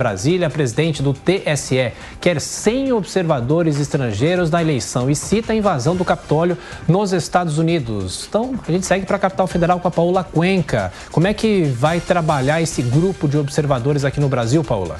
Brasília, presidente do TSE, quer 100 observadores estrangeiros na eleição e cita a invasão do Capitólio nos Estados Unidos. Então, a gente segue para a capital federal com a Paola Cuenca. Como é que vai trabalhar esse grupo de observadores aqui no Brasil, Paola?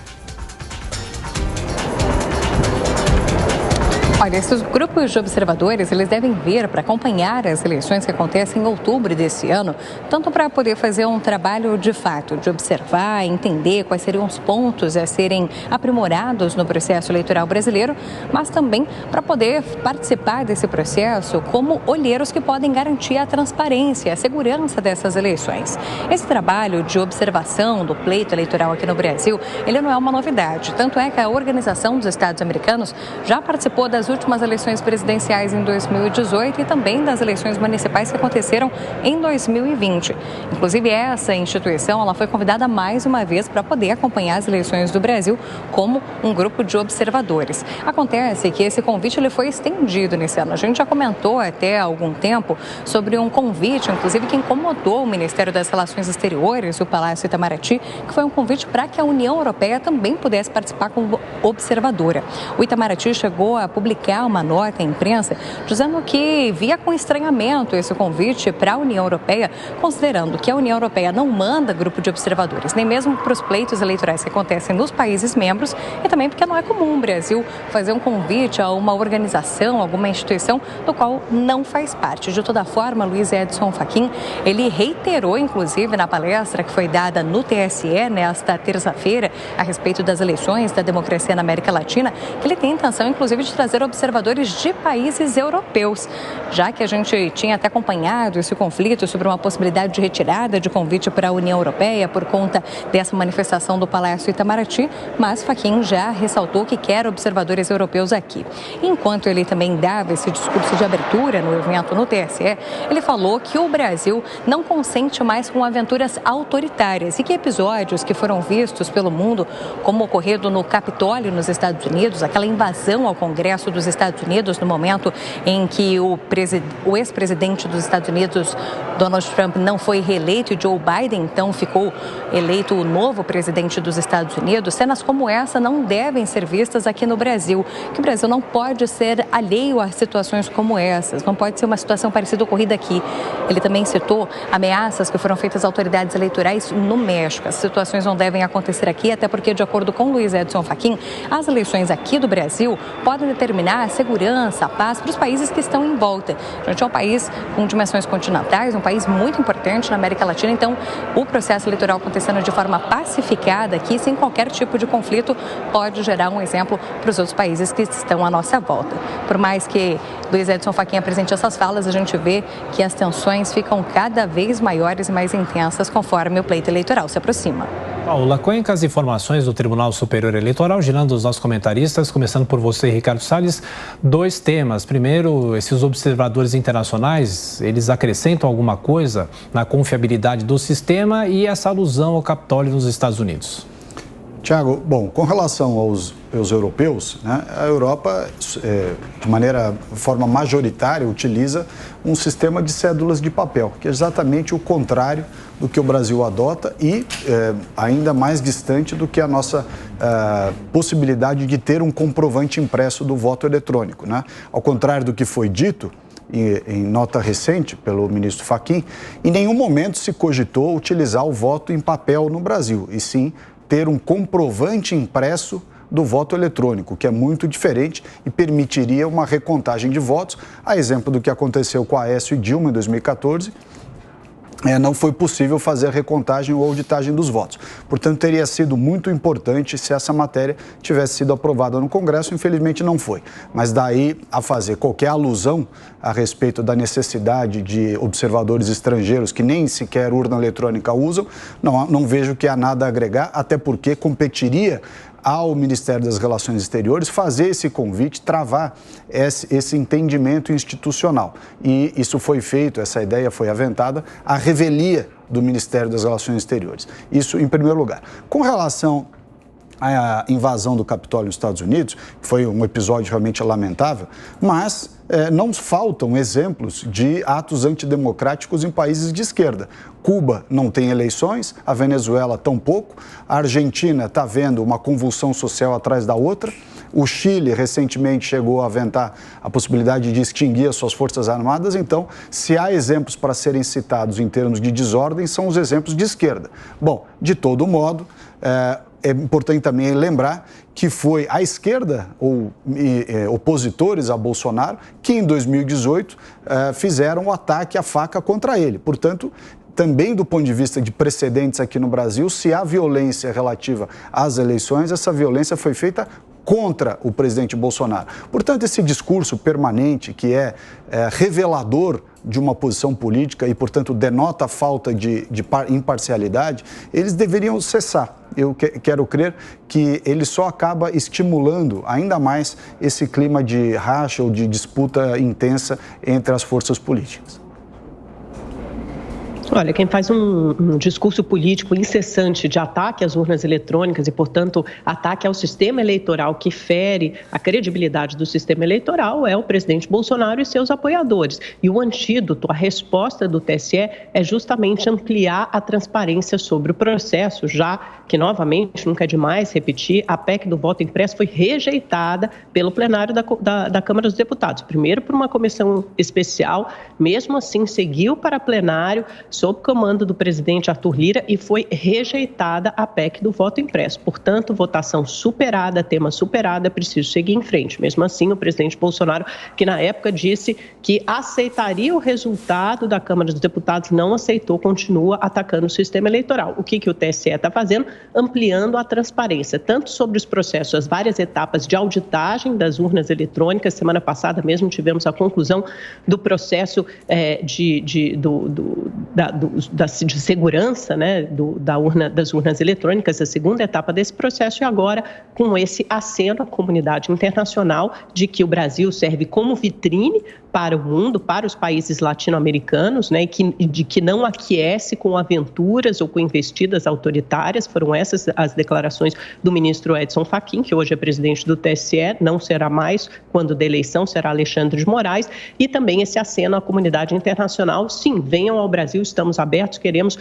Olha, esses grupos de observadores, eles devem vir para acompanhar as eleições que acontecem em outubro desse ano, tanto para poder fazer um trabalho de fato, de observar, entender quais seriam os pontos a serem aprimorados no processo eleitoral brasileiro, mas também para poder participar desse processo como olheiros que podem garantir a transparência, a segurança dessas eleições. Esse trabalho de observação do pleito eleitoral aqui no Brasil, ele não é uma novidade, tanto é que a Organização dos Estados Americanos já participou das últimas eleições presidenciais em 2018 e também das eleições municipais que aconteceram em 2020. Inclusive, essa instituição ela foi convidada mais uma vez para poder acompanhar as eleições do Brasil como um grupo de observadores. Acontece que esse convite ele foi estendido nesse ano. A gente já comentou até há algum tempo sobre um convite, inclusive, que incomodou o Ministério das Relações Exteriores e o Palácio Itamaraty, que foi um convite para que a União Europeia também pudesse participar como observadora. O Itamaraty chegou a publicar uma nota à imprensa dizendo que via com estranhamento esse convite para a União Europeia, considerando que a União Europeia não manda grupo de observadores, nem mesmo para os pleitos eleitorais que acontecem nos países membros, e também porque não é comum o Brasil fazer um convite a uma organização, alguma instituição do qual não faz parte. De toda forma, Luiz Edson Fachin, ele reiterou, inclusive, na palestra que foi dada no TSE nesta terça-feira, a respeito das eleições da democracia na América Latina, que ele tem a intenção, inclusive, de trazer observadores de países europeus, já que a gente tinha até acompanhado esse conflito sobre uma possibilidade de retirada de convite para a União Europeia por conta dessa manifestação do Palácio Itamaraty, mas Fachin já ressaltou que quer observadores europeus aqui. Enquanto ele também dava esse discurso de abertura no evento no TSE, ele falou que o Brasil não consente mais com aventuras autoritárias e que episódios que foram vistos pelo mundo, como ocorrido no Capitólio nos Estados Unidos, aquela invasão ao Congresso dos Estados Unidos no momento em que o ex-presidente dos Estados Unidos, Donald Trump, não foi reeleito e Joe Biden, então, ficou eleito o novo presidente dos Estados Unidos. Cenas como essa não devem ser vistas aqui no Brasil, que o Brasil não pode ser alheio a situações como essas, não pode ser uma situação parecida ocorrida aqui. Ele também citou ameaças que foram feitas às autoridades eleitorais no México. As situações não devem acontecer aqui, até porque, de acordo com Luiz Edson Fachin, as eleições aqui do Brasil podem determinar a segurança, a paz para os países que estão em volta. A gente é um país com dimensões continentais, um país muito importante na América Latina, então o processo eleitoral acontecendo de forma pacificada aqui, sem qualquer tipo de conflito, pode gerar um exemplo para os outros países que estão à nossa volta. Por mais que Luiz Edson Fachin apresente essas falas, a gente vê que as tensões ficam cada vez maiores e mais intensas conforme o pleito eleitoral se aproxima. Paola Cuenca, as informações do Tribunal Superior Eleitoral, girando os nossos comentaristas, começando por você, Ricardo Salles. Dois temas. Primeiro, esses observadores internacionais, eles acrescentam alguma coisa na confiabilidade do sistema e essa alusão ao Capitólio nos Estados Unidos? Tiago, bom, com relação aos europeus, né, a Europa, de forma majoritária, utiliza um sistema de cédulas de papel, que é exatamente o contrário do que o Brasil adota e ainda mais distante do que a nossa possibilidade de ter um comprovante impresso do voto eletrônico, né? Ao contrário do que foi dito em nota recente pelo ministro Fachin, em nenhum momento se cogitou utilizar o voto em papel no Brasil, e sim ter um comprovante impresso do voto eletrônico, que é muito diferente e permitiria uma recontagem de votos, a exemplo do que aconteceu com Aécio e Dilma em 2014, não foi possível fazer a recontagem ou auditagem dos votos. Portanto, teria sido muito importante se essa matéria tivesse sido aprovada no Congresso. Infelizmente, não foi. Mas daí a fazer qualquer alusão a respeito da necessidade de observadores estrangeiros que nem sequer urna eletrônica usam, não vejo que há nada a agregar, até porque competiria ao Ministério das Relações Exteriores fazer esse convite, travar esse entendimento institucional. E isso foi feito, essa ideia foi aventada, à revelia do Ministério das Relações Exteriores. Isso em primeiro lugar. Com relação à invasão do Capitólio nos Estados Unidos, foi um episódio realmente lamentável, mas não faltam exemplos de atos antidemocráticos em países de esquerda. Cuba não tem eleições, a Venezuela tampouco, a Argentina está vendo uma convulsão social atrás da outra, o Chile recentemente chegou a aventar a possibilidade de extinguir as suas forças armadas. Então, se há exemplos para serem citados em termos de desordem, são os exemplos de esquerda. Bom, de todo modo, é importante também lembrar que foi a esquerda, ou opositores a Bolsonaro, que em 2018 fizeram o ataque à faca contra ele. Portanto, também do ponto de vista de precedentes aqui no Brasil, se há violência relativa às eleições, essa violência foi feita contra o presidente Bolsonaro. Portanto, esse discurso permanente, que é revelador de uma posição política e, portanto, denota a falta de imparcialidade, eles deveriam cessar. Eu quero crer que ele só acaba estimulando ainda mais esse clima de racha ou de disputa intensa entre as forças políticas. Olha, quem faz um discurso político incessante de ataque às urnas eletrônicas e, portanto, ataque ao sistema eleitoral que fere a credibilidade do sistema eleitoral é o presidente Bolsonaro e seus apoiadores. E o antídoto, a resposta do TSE é justamente ampliar a transparência sobre o processo, já que, novamente, nunca é demais repetir, a PEC do voto impresso foi rejeitada pelo plenário da Câmara dos Deputados. Primeiro por uma comissão especial, mesmo assim seguiu para plenário, sob comando do presidente Arthur Lira, e foi rejeitada a PEC do voto impresso. Portanto, votação superada, tema superado, é preciso seguir em frente. Mesmo assim, o presidente Bolsonaro, que na época disse que aceitaria o resultado da Câmara dos Deputados, não aceitou, continua atacando o sistema eleitoral. O que o TSE está fazendo? Ampliando a transparência, tanto sobre os processos, as várias etapas de auditagem das urnas eletrônicas. Semana passada mesmo tivemos a conclusão do processo de segurança, né, das urnas eletrônicas, a segunda etapa desse processo, e agora com esse aceno à comunidade internacional de que o Brasil serve como vitrine para o mundo, para os países latino-americanos, né, e de que não aquece com aventuras ou com investidas autoritárias. Foram essas as declarações do ministro Edson Fachin, que hoje é presidente do TSE, não será mais, quando da eleição será Alexandre de Moraes, e também esse aceno à comunidade internacional. Sim, venham ao Brasil, estamos abertos, queremos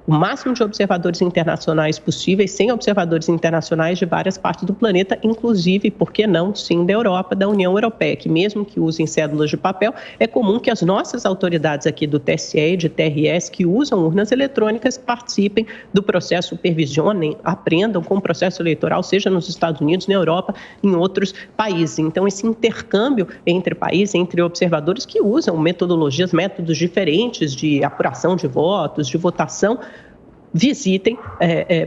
o máximo de observadores internacionais possíveis, sem observadores internacionais de várias partes do planeta, inclusive, por que não, sim, da Europa, da União Europeia, que mesmo que usem cédulas de papel, é comum que as nossas autoridades aqui do TSE e de TRS, que usam urnas eletrônicas, participem do processo, supervisionem, aprendam com o processo eleitoral, seja nos Estados Unidos, na Europa, em outros países. Então, esse intercâmbio entre países, entre observadores que usam métodos diferentes de apuração de votos, de votação, visitem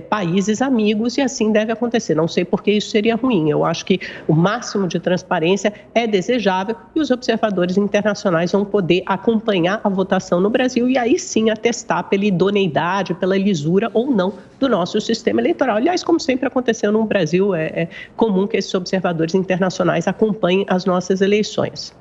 países amigos, e assim deve acontecer. Não sei por que isso seria ruim. Eu acho que o máximo de transparência é desejável e os observadores internacionais vão poder acompanhar a votação no Brasil e aí sim atestar pela idoneidade, pela lisura ou não do nosso sistema eleitoral. Aliás, como sempre aconteceu no Brasil, é comum que esses observadores internacionais acompanhem as nossas eleições.